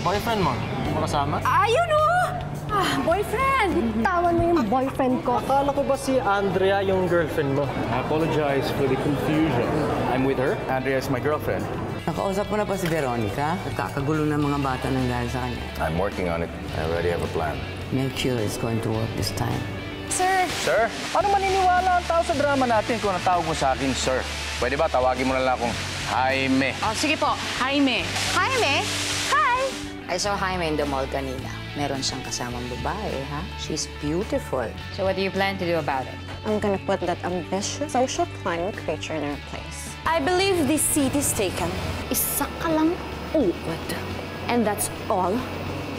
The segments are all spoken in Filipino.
Boyfriend mo? Hindi mo kasama? Ayun o! Boyfriend! Tawan mo yung boyfriend ko. Akala ko ba si Andrea yung girlfriend mo? I apologize for the confusion. I'm with her. Andrea is my girlfriend. Nakausap mo na pa si Veronica? Nagkakagulo ng mga bata ng dahil sa kanya. I'm working on it. I already have a plan. Make sure it's going to work this time. Sir! Sir? Paano maniniwala ang tao sa drama natin kung natawag mo sa akin, sir? Pwede ba tawagin mo na lang akong Jaime? Oh, sige po, Jaime. Jaime? Hi! I saw Jaime in the mall kanina. Meron siyang kasamang babae, ha? She's beautiful. So what do you plan to do about it? I'm gonna put that ambitious social climate creature in her place. I believe this seat is taken. Isa ka lang uod. And that's all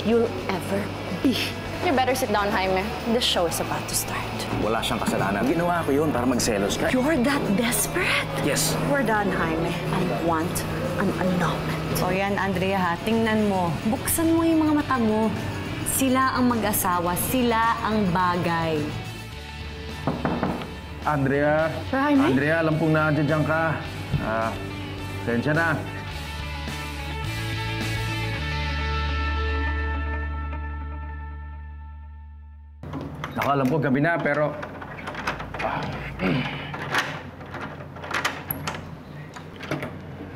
you'll ever be. You better sit down, Jaime. The show is about to start. Wala siyang kasalanan. Ginawa ko yun para magselos ka. You're that desperate? Yes. We're done, Jaime. I want an annulment. O yan, Andrea, ha? Tingnan mo. Buksan mo yung mga mata mo. Sila ang mag-asawa. Sila ang bagay. Andrea. Sir Jaime? Andrea, alam kong nandiyan ka. Sensya na. Naku, alam ko gabi na, pero...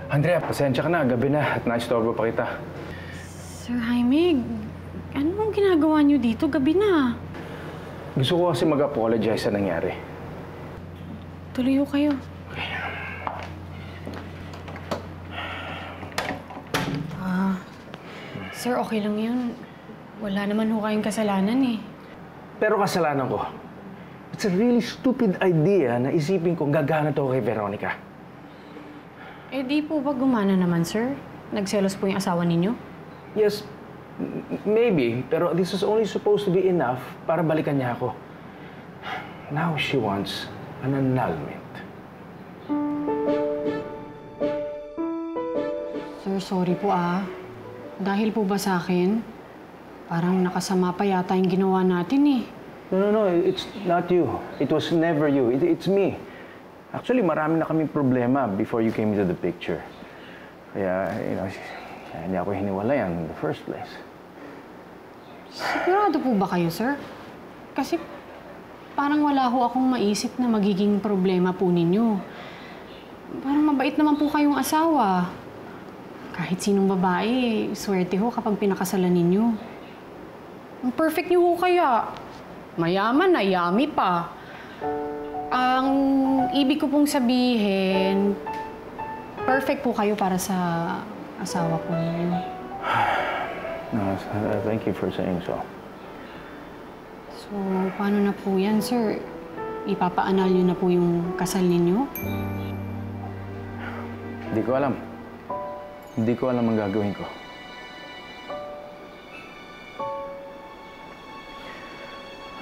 Andrea, pasensya ka na. Gabi na at naistorbo pa kita. Sir Jaime, ano bang ginagawa niyo dito? Gabi na. Gusto ko kasi mag-apologize sa nangyari. Tuloy ho kayo. Sir, okay lang yun. Wala naman ho kayong kasalanan eh. Pero kasalanan ko. It's a really stupid idea na isipin kong gagana to kay Veronica. Eh di po ba gumana naman, sir? Nagselos po yung asawa ninyo? Yes, maybe. Pero this is only supposed to be enough para balikan niya ako. Now she wants an annulment. Sir, sorry po Dahil po ba sa akin? Parang nakasama pa yata yung ginawa natin eh. No. It's not you. It was never you. It's me. Actually, marami na kaming problema before you came into the picture. Kaya, hindi ako hiniwalayan in the first place. Sigurado po ba kayo, sir? Kasi parang wala ho akong maisip na magiging problema po ninyo. Parang mabait naman po kayong asawa. Kahit sinong babae, swerte ho kapag pinakasalan ninyo. Ang perfect niyo ho kaya. Mayaman na, yummy pa. Ang ibig ko pong sabihin, perfect po kayo para sa asawa ko ninyo. No, thank you for saying so. So, paano na po yan, sir? Ipapaanal niyo na po yung kasal ninyo? Hindi ko alam. Hindi ko alam ang gagawin ko.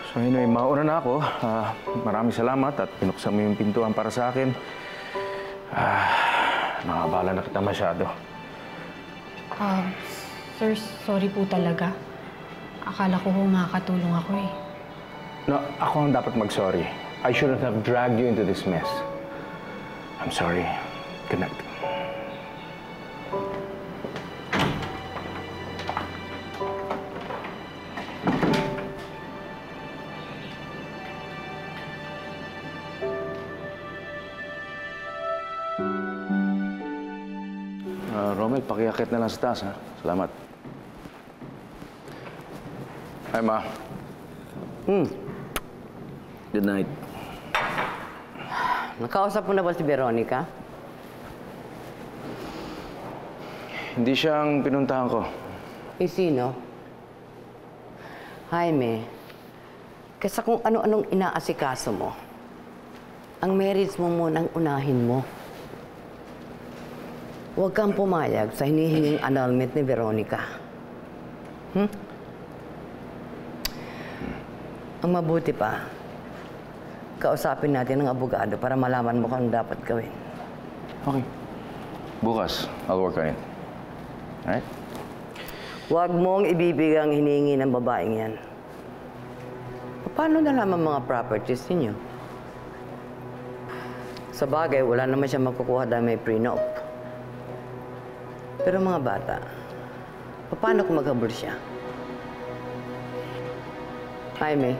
So anyway, mauna na ako. Maraming salamat at pinuksan mo yung pintuan para sa akin. Nakabala na kita masyado. Sir, sorry po talaga. Akala ko makakatulong ako eh. No, ako ang dapat mag-sorry. I shouldn't have dragged you into this mess. I'm sorry. Good night. Romel, pakiakit na lang sa taas, ha? Salamat. Hi, Ma. Good night. Nakausap mo na ba si Veronica? Hindi siya ang pinuntahan ko. Eh, sino? Jaime, kasi kung ano-anong inaasikaso mo, ang marriage mo munang unahin mo. Huwag kang pumayag sa hinihinging annulment ni Veronica. Ang mabuti pa, kausapin natin ang abogado para malaman mo kung dapat gawin. Okay. Bukas, I'll work on it. Alright? Huwag mong ibibigay ang hinihingi ng babaeng yan. Paano nalaman mga properties ninyo? Sa bagay, wala naman siya makukuha dahil may prenup. Pero mga bata, Paano kung maghabol siya? Jaime,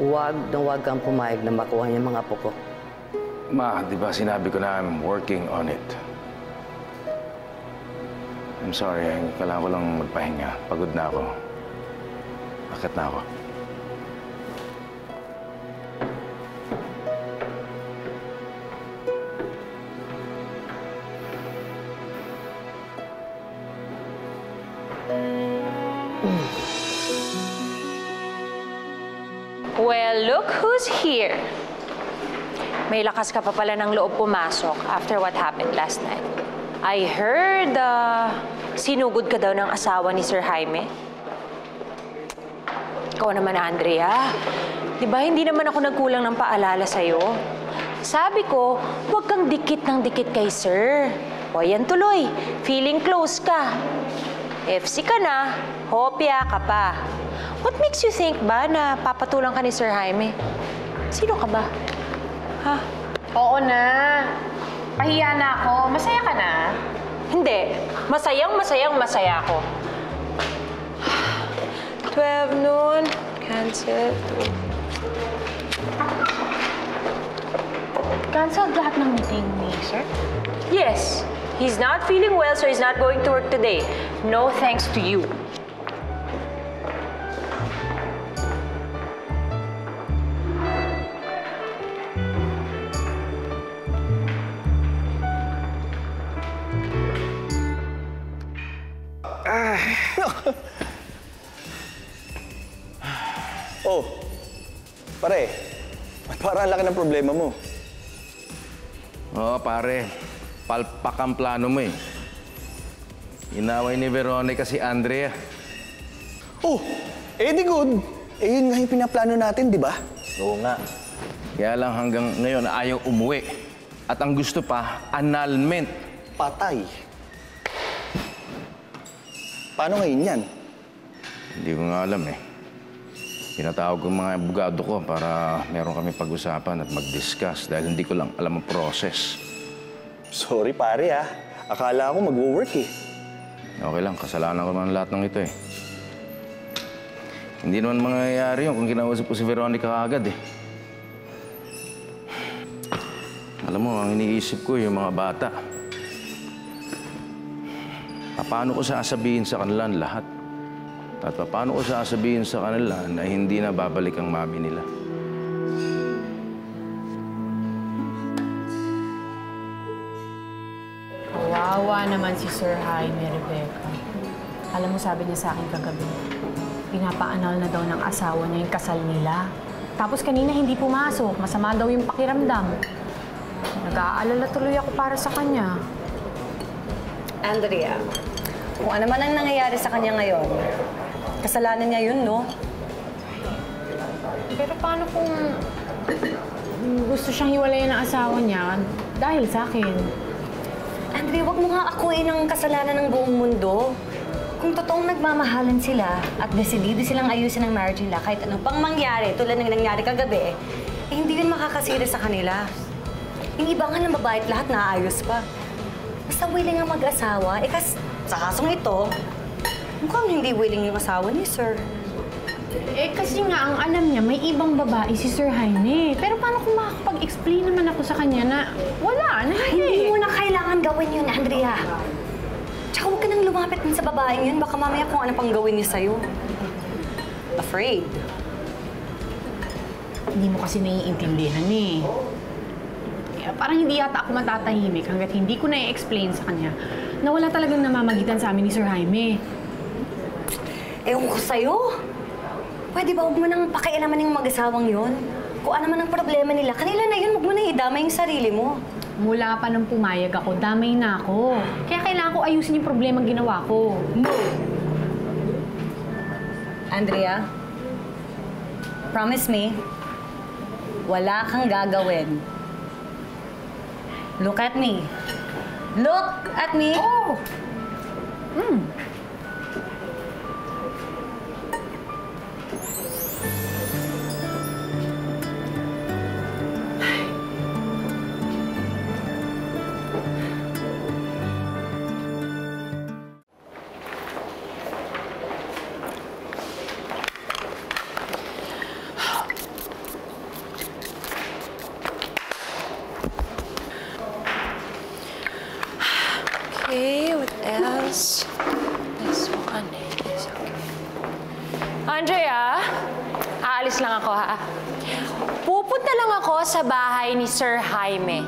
huwag na huwag kang pumayag na makuha niya mga apo ko. Ma, di ba sinabi ko na I'm working on it? I'm sorry, kailangan ko lang magpahinga. Pagod na ako. Akit na ako. Well, look who's here. May lakas ka pa pala ng loob pumasok after what happened last night. I heard, sinugod ka daw ng asawa ni Sir Jaime. Ikaw naman, Andrea. Di ba hindi naman ako nagkulang ng paalala sa'yo? Sabi ko, huwag kang dikit ng dikit kay Sir. O yan tuloy, feeling close ka. FC ka na, hopya ka pa. What makes you think ba na papatulang ka ni Sir Jaime? Sino ka ba? Ha? Oo na. Pahiya na ako. Masaya ka na? Hindi. Masaya ako. 12 noon. Cancel. Cancel lahat ng meeting ni Sir? Yes. He's not feeling well, so he's not going to work today. No thanks to you. Oh, pare, parang laki ng problema mo. Oo, pare. Palpak ang plano mo eh. Inaway ni Veronica si Andrea. Oh, eh di good. Eh yun nga yung pinaplano natin, di ba? Oo nga. Kaya lang hanggang ngayon ayaw umuwi. At ang gusto pa, annulment. Patay. Paano ngayon yan? Hindi ko nga alam eh. Pinatawag ko mga abogado ko para meron kami pag-usapan at mag-discuss dahil hindi ko lang alam ang process. Sorry pare ah. Akala ko mag-work eh. Okay lang, kasalanan ko naman lahat ng ito eh. Hindi naman mangyayari yun kung kinausap ko si Veronica kaagad eh. Alam mo, ang iniisip ko yung mga bata. Paano ko sasabihin sa kanila ang lahat? At paano ko sasabihin sa kanila na hindi na babalik ang mami nila? Kawawa naman si Sir Jaime, Rebecca. Alam mo, sabi niya sa akin kagabi, pinapaanal na daw ng asawa niya yung kasal nila. Tapos kanina hindi pumasok, masama daw yung pakiramdam. Nag-aalala tuloy ako para sa kanya. Andrea, kung ano man ang nangyayari sa kanya ngayon, kasalanan niya yun, no? Pero paano kung gusto siyang hiwalayan ng asawa niya dahil sa akin? Andrea, wag mo nga akuin ang kasalanan ng buong mundo. Kung totoong nagmamahalan sila at desidido silang ayusin ang marriage nila kahit anong pang mangyari, tulad ng nangyari kagabi, eh hindi yun makakasira sa kanila. Yung iba nga ng babae at lahat naayos pa. Basta willing ang mag-asawa, eh sa kasong ito, mukhang hindi willing yung asawa ni Sir. Eh kasi nga, ang alam niya, may ibang babae si Sir Jaime. Pero paano kung makakapag-explain naman ako sa kanya na wala na Hindi mo na kailangan gawin yun, Andrea. Tsaka huwag ka nang lumapit din sa babaeng yun. Baka mamaya kung ano pang gawin niya sa'yo. Afraid. Hindi mo kasi naiintindihan eh. Kaya parang hindi yata ako matatahimik hanggat hindi ko na-explain sa kanya na wala talagang namamagitan sa amin ni Sir Jaime. Ewan ko sa'yo. Pwede ba huwag mo nang pakialaman yung mag-asawang yun? Kung ano man ang problema nila, kanila na yun, huwag mo nang idamay yung sarili mo. Mula pa nung pumayag ako, damay na ako. Kaya kailangan ko ayusin yung problemang ginawa ko. No! Andrea, promise me, wala kang gagawin. Look at me. Look at me. Oh! Okay, what else? This one is okay. Andrea, aalis lang ako ha. Pupunta lang ako sa bahay ni Sir Jaime.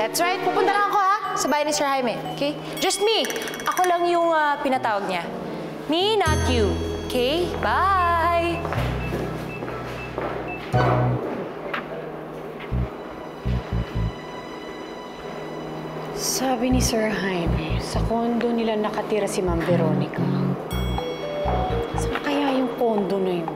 That's right, pupunta lang ako ha, sa bahay ni Sir Jaime, okay? Just me. Ako lang yung pinatawag niya. Me, not you. Okay? Bye! Sabi ni Sir Jaime, sa kondo nila nakatira si Ma'am Veronica. Saan kaya yung kondo na yun?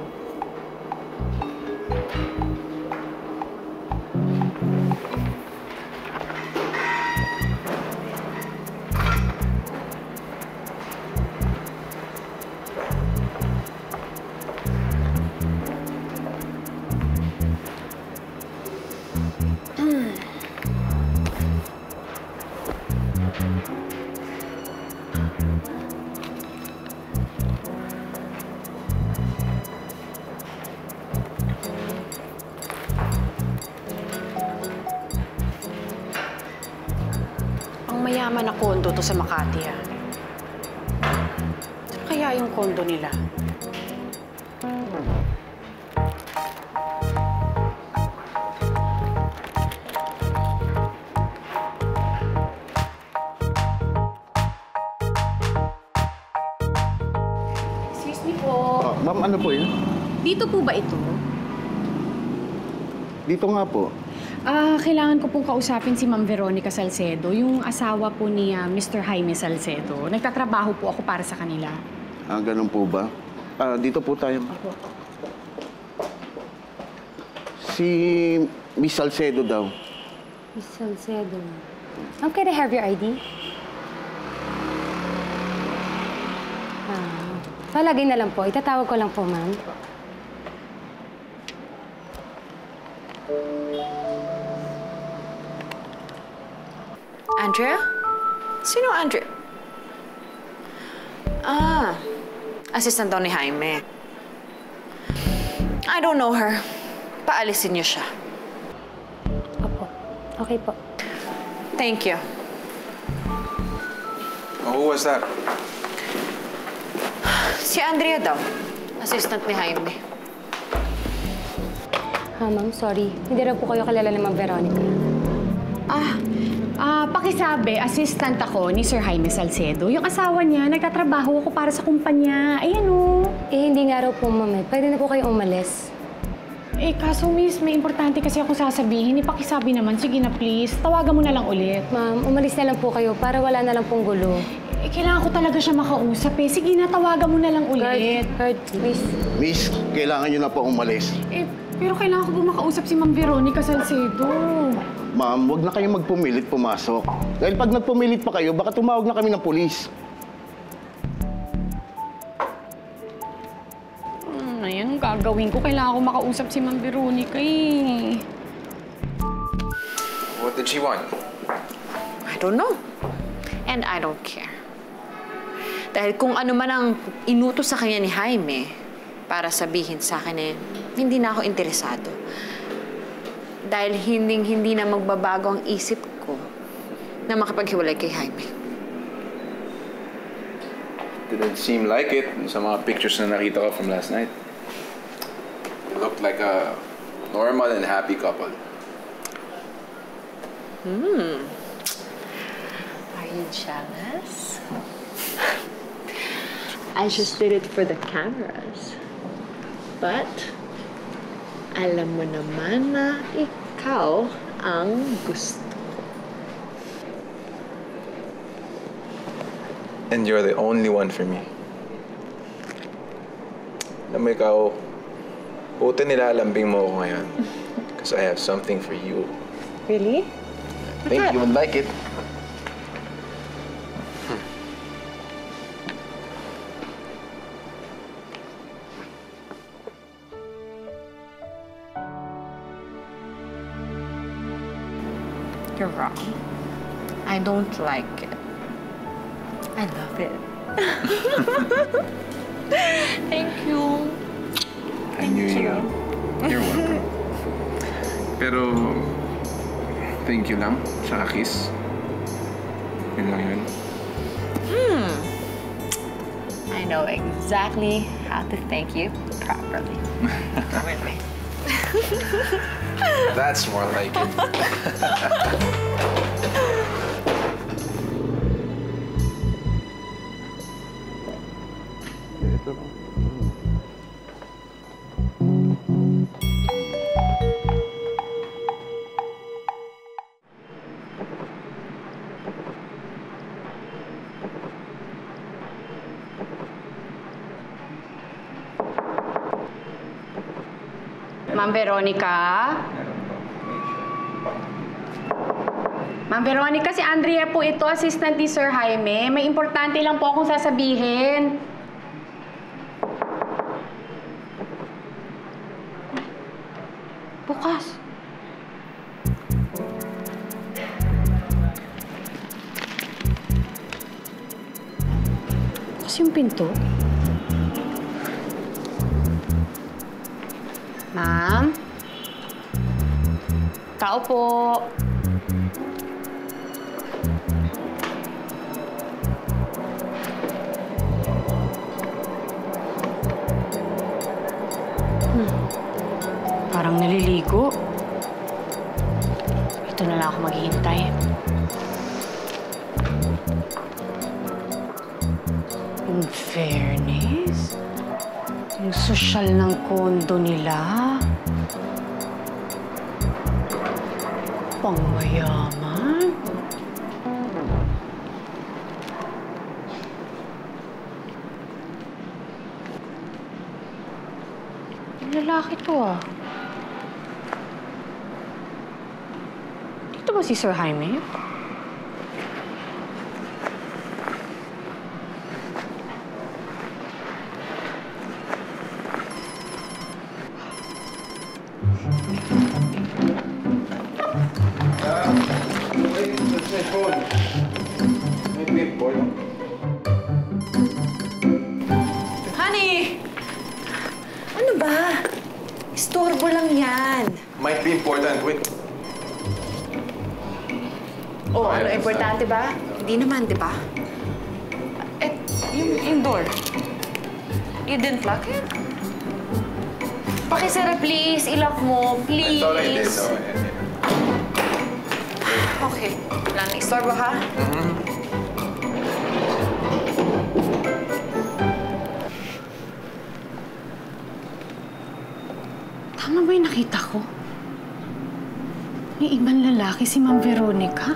Mayaman na kondo to sa Makati, ah. Saan kaya yung kondo nila? Excuse me po. Ma'am, ano po yun? Dito po ba ito? Dito nga po. Kailangan ko pong kausapin si Ma'am Veronica Salcedo, yung asawa po ni Mr. Jaime Salcedo. Nagtatrabaho po ako para sa kanila. Ganun po ba? Dito po tayo. Si Miss Salcedo daw. Miss Salcedo. Ma'am, can I have your ID? Palagay na lang po. Itatawag ko lang po, ma'am. Andrea? Sino Andrea? Assistant daw ni Jaime. I don't know her. Paalisin niyo siya. Opo. Okay po. Thank you. Who was that? Si Andrea daw. Assistant ni Jaime. Ma'am, sorry. Hindi raw po kayo kilala ni Ma'am Veronica. Pakisabi, assistant ako ni Sir Jaime Salcedo. Yung asawa niya, nagtatrabaho ako para sa kumpanya. Ayan o. Hindi nga raw po, ma'am. Pwede na po kayo umalis. Kaso miss, may importante kasi ako sasabihin. Pakisabi naman. Sige na please. Tawagan mo na lang ulit. Ma'am, umalis na lang po kayo para wala na lang pong gulo. Kailangan ko talaga siya makausap eh. Sige na, tawagan mo na lang ulit. Guard, please. Miss, kailangan nyo na po umalis. Pero kailangan ko po makausap si Ma'am Veronica Salcedo. Ma'am, huwag na kayong magpumilit pumasok. Dahil pag nagpumilit pa kayo, baka tumawag na kami ng pulis. Ayan, gagawin ko. Kailangan ko makausap si Ma'am Veronica eh. What did she want? I don't know. And I don't care. Dahil kung ano man ang inutos sa kanya ni Jaime para sabihin sa akin hindi na ako interesado. Dahil hindi na magbabago ang isip ko na makapaghiwalay kay Jaime. Didn't seem like it sa mga pictures na nakita ko from last night. They looked like a normal and happy couple. Are you jealous? I just did it for the cameras. But, alam mo naman na ikaw ang gusto. And you're the only one for me. Alam mo ikaw, puti nilalambing mo ako ngayon. Because I have something for you. Really? I think you would like it. You're wrong. I don't like it. I love it. Thank you. I knew you. You're welcome. Pero, thank you lang sa kiss. Yun lang yun. I know exactly how to thank you properly. Wait, wait. That's more like it. Ma'am Veronica? Ma'am Veronica, si Andrea po ito, assistant ni Sir Jaime. May importante lang po akong sasabihin. Bukas. Bukas yung pinto. Ma'am? Tao po. Parang naliligo. Ito na lang ako maghihintay. In fairness, yung sosyal ng kondo nila. Pangmayaman. Yung lalaki to ah. Dito ba si Sir Jaime? Honey! Ano ba? Istorbo lang yan. Might be important. Wait. Oh, ano, importante ba? Hindi naman, di ba? Eh, yung door. You didn't lock it? Pakisara, please. I-lock mo, please. That's all I did. Okay. Wala na istorbo, ha? Tama ba yung nakita ko? May ibang lalaki si Ma'am Veronica?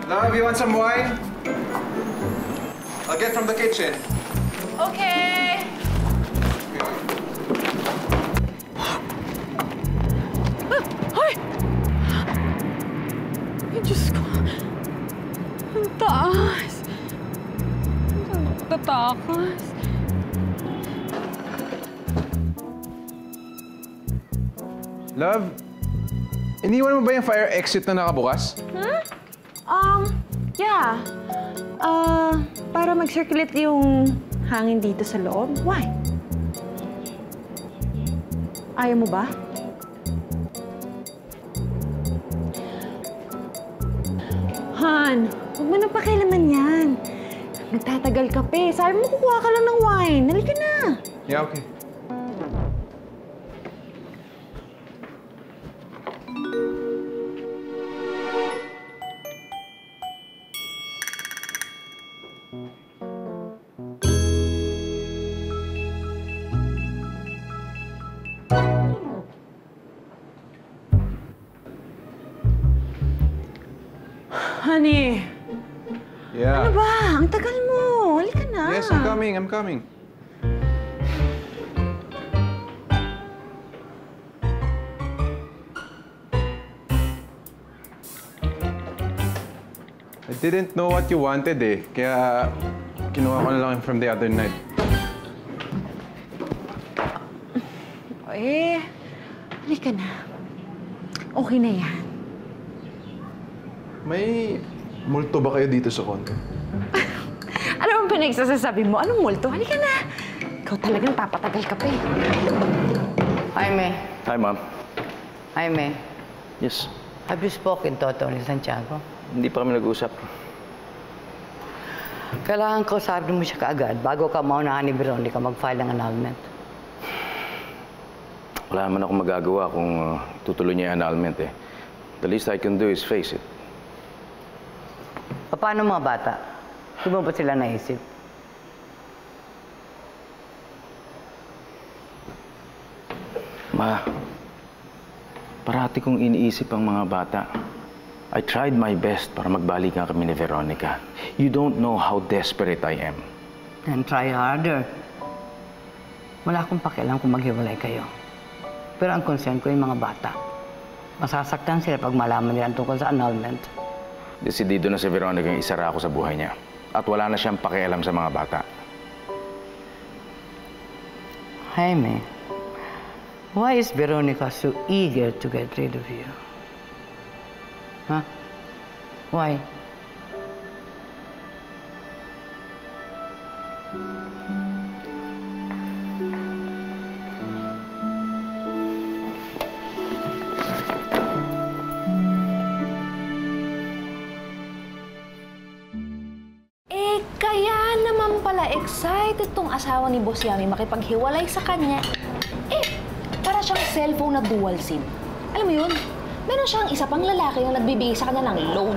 Love, you want some wine? I'll get from the kitchen. Okay. Ay! Ay, Diyos ko. Ang taas. Ang tatakas. Love, iniwan mo ba yung fire exit na nakabukas? Yeah. Para mag-circulate yung hangin dito sa loob. Why? Ayaw mo ba? Han, huwag mo na pakialaman yan. Nagtatagal ka pa eh. Sabi mo, kukuha ka lang ng wine. Halika na. Yeah, okay. Honey. Yeah. Ano ba? Ang tagal mo. Halika na. Yes, I'm coming. I'm coming. I didn't know what you wanted eh. Kaya kinuha ko na lang from the other night. Halika na. Okay na yan. May multo ba kayo dito sa condo? Ano bang pinagsasasabi mo? Anong multo? Halika na. Ikaw talagang papatagal ka pa eh. Jaime. Hi, Mom. Jaime. Yes. Have you spoken to Atty. Santiago? Hindi pa kami nag-usap. Kailangan ko sabi mo siya kaagad bago ka maunahan ni Veronica mag-file ng annulment. Wala naman akong magagawa kung tutuloy niya yung annulment eh. The least I can do is face it. Paano mga bata? Di mo ba sila naisip? Ma, parati kong iniisip ang mga bata. I tried my best para magbalikan kami ni Veronica. You don't know how desperate I am. Then try harder. Wala akong pakialam kung maghiwalay kayo. Pero ang concern ko yung mga bata. Masasaktan sila pag malaman nila tungkol sa annulment. Desidido na si Veronica yung isara ako sa buhay niya. At wala na siyang pakialam sa mga bata. Jaime, why is Veronica so eager to get rid of you? Huh? Why? Kaya naman pala excited tong asawa ni Boss Yami makipaghiwalay sa kanya. Para siyang cellphone na dual SIM. Alam mo yun? Meron siyang isa pang lalaki yung nagbibigay sa kanya ng loan.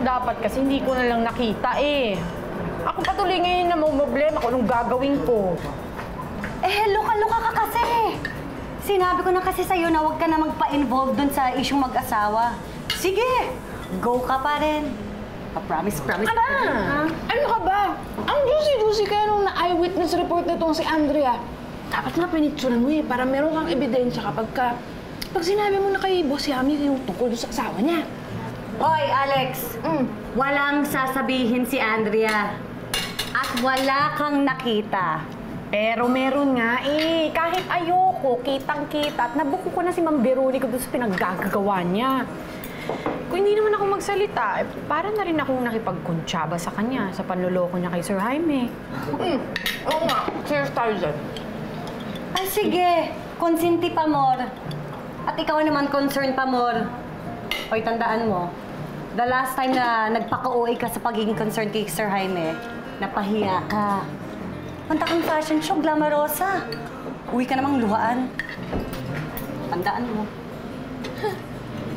Dapat kasi hindi ko na lang nakita eh. Ako patuloy ngayon na problema kung anong gagawin ko. Luka-luka ka kasi. Sinabi ko na kasi sa'yo na huwag ka na magpa-involve dun sa isyong mag-asawa. Sige, go ka pa rin. Promise. Ano ka ba? Ang juicy-juicy kaya nung na-eyewitness report na itong si Andrea. Dapat nga pinicturean mo eh, para meron kang ebidensya pag sinabi mo na kay Boss Yami yung tungkol sa asawa niya. Hoy, Alex! Walang sasabihin si Andrea. At wala kang nakita. Pero meron nga eh. Kahit ayoko, kitang-kita. At nabuko ko na si Ma'am Veronica doon sa pinaggagawa niya. Kung hindi naman ako magsalita, para na rin akong nakipagkuntsaba sa kanya sa panloloko niya kay Sir Jaime. Oo nga. Cheers tayo dyan. Ay, sige. Konsinti pa, Mor. At ikaw naman concern pa, Mor. Hoy, tandaan mo, the last time na nagpaka-OA ka sa pagiging concerned kay Sir Jaime, napahiya ka. Punta kang fashion show, glamorosa. Uwi ka namang luhaan. Tandaan mo.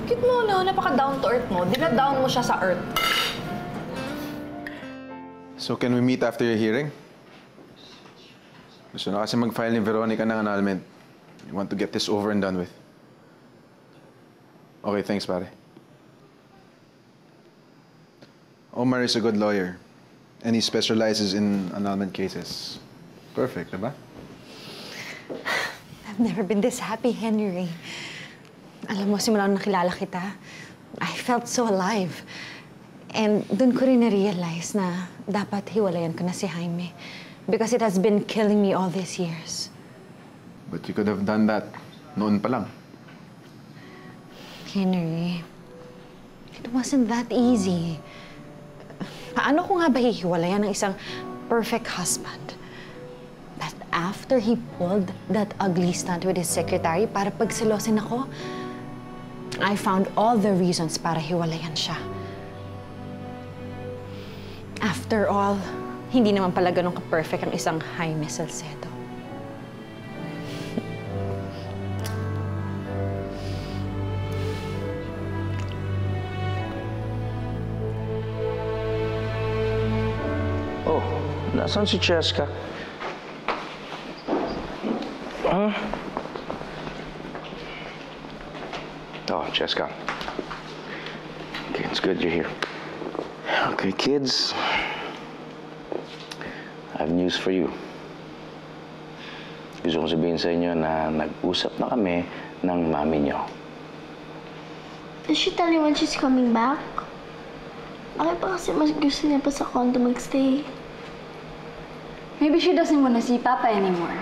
Cute mo, no? Napaka-down to earth mo. Dina-down mo siya sa earth. So can we meet after your hearing? Gusto na kasi mag-file ni Veronica ng annulment. We want to get this over and done with. Okay, thanks, pare. Omar is a good lawyer. And he specializes in annulment cases. Perfect, diba? I've never been this happy, Henry. Alam mo, simula nung nakilala kita, I felt so alive. And dun ko rin na-realize na dapat hiwalayan ko na si Jaime. Because it has been killing me all these years. But you could have done that noon pa lang. Henry, it wasn't that easy. Paano ko nga ba hihiwalayan ng isang perfect husband? But after he pulled that ugly stunt with his secretary para pagselosin ako, I found all the reasons para hiwalayan siya. After all, hindi naman pala ganun ka-perfect ang isang Jaime Salcedo. Oh, nasaan si Cheska? Huh? Oh, Cheska. Okay, it's good you're here. Okay, kids. I have news for you. Gusto kong sabihin sa inyo na nag-usap na kami ng mami niyo. Does she tell you when she's coming back? Bakit pa kasi mas gusto niya pa sa condo magstay? Maybe she doesn't want to see Papa anymore.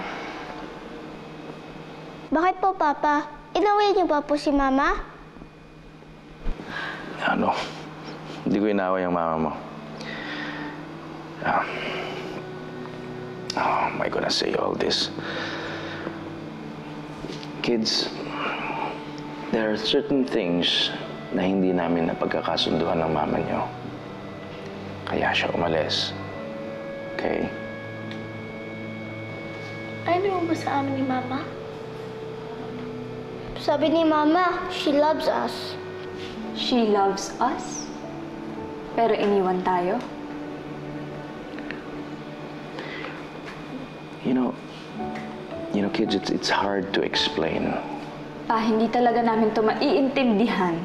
Bakit po, Papa? Inaway niyo ba po si Mama? Ano? Hindi ko inaway ang mama mo. How am I gonna say all this? Kids, there are certain things na hindi namin napagkakasunduan ng mama niyo. Kaya siya umalis. Okay? Ano mo ba sa amin ni Mama? Sabi ni Mama, she loves us. She loves us? Pero iniwan tayo? You know, kids, it's hard to explain. Hindi talaga namin ito maiintindihan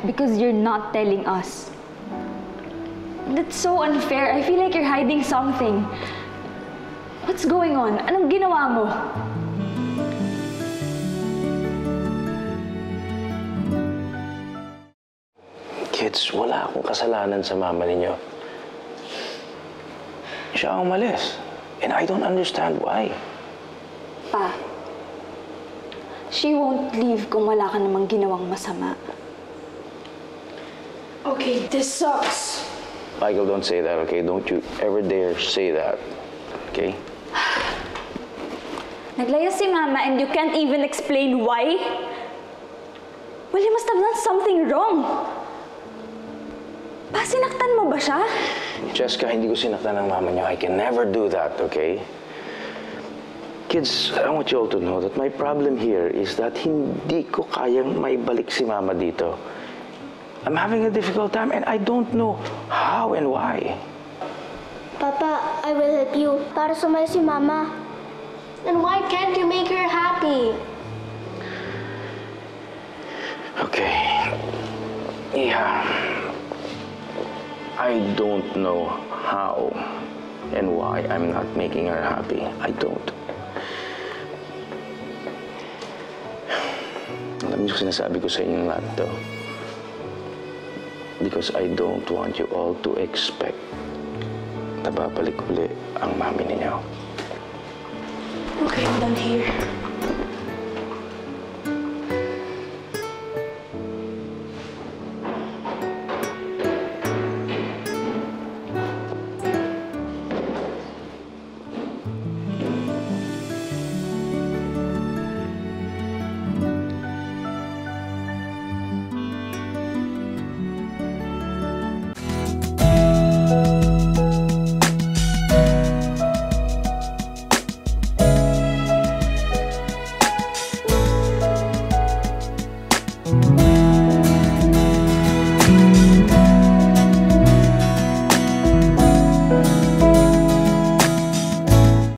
because you're not telling us. That's so unfair. I feel like you're hiding something. What's going on? Anong ginawa mo? Kids, wala akong kasalanan sa mama ninyo. Siya ang umalis. And I don't understand why. Pa, she won't leave kung wala ka namang ginawang masama. Okay, this sucks. Michael, don't say that, okay? Don't you ever dare say that, okay? Naglaya si Mama and you can't even explain why? Well, you must have done something wrong. Pa, sinaktan mo ba siya? Jessica, hindi ko sinaktan ng mama niyo. I can never do that, okay? Kids, I want you all to know that my problem here is that hindi ko kayang maibalik si mama dito. I'm having a difficult time and I don't know how and why. Papa, I will help you para sumaya si Mama. Then why can't you make her happy? Okay. Yeah. I don't know how and why I'm not making her happy. I don't. Alam niyo sinasabi ko sa inyo lahat to. Because I don't want you all to expect na babalik uli ang mami ninyo. Okay, I'm done here.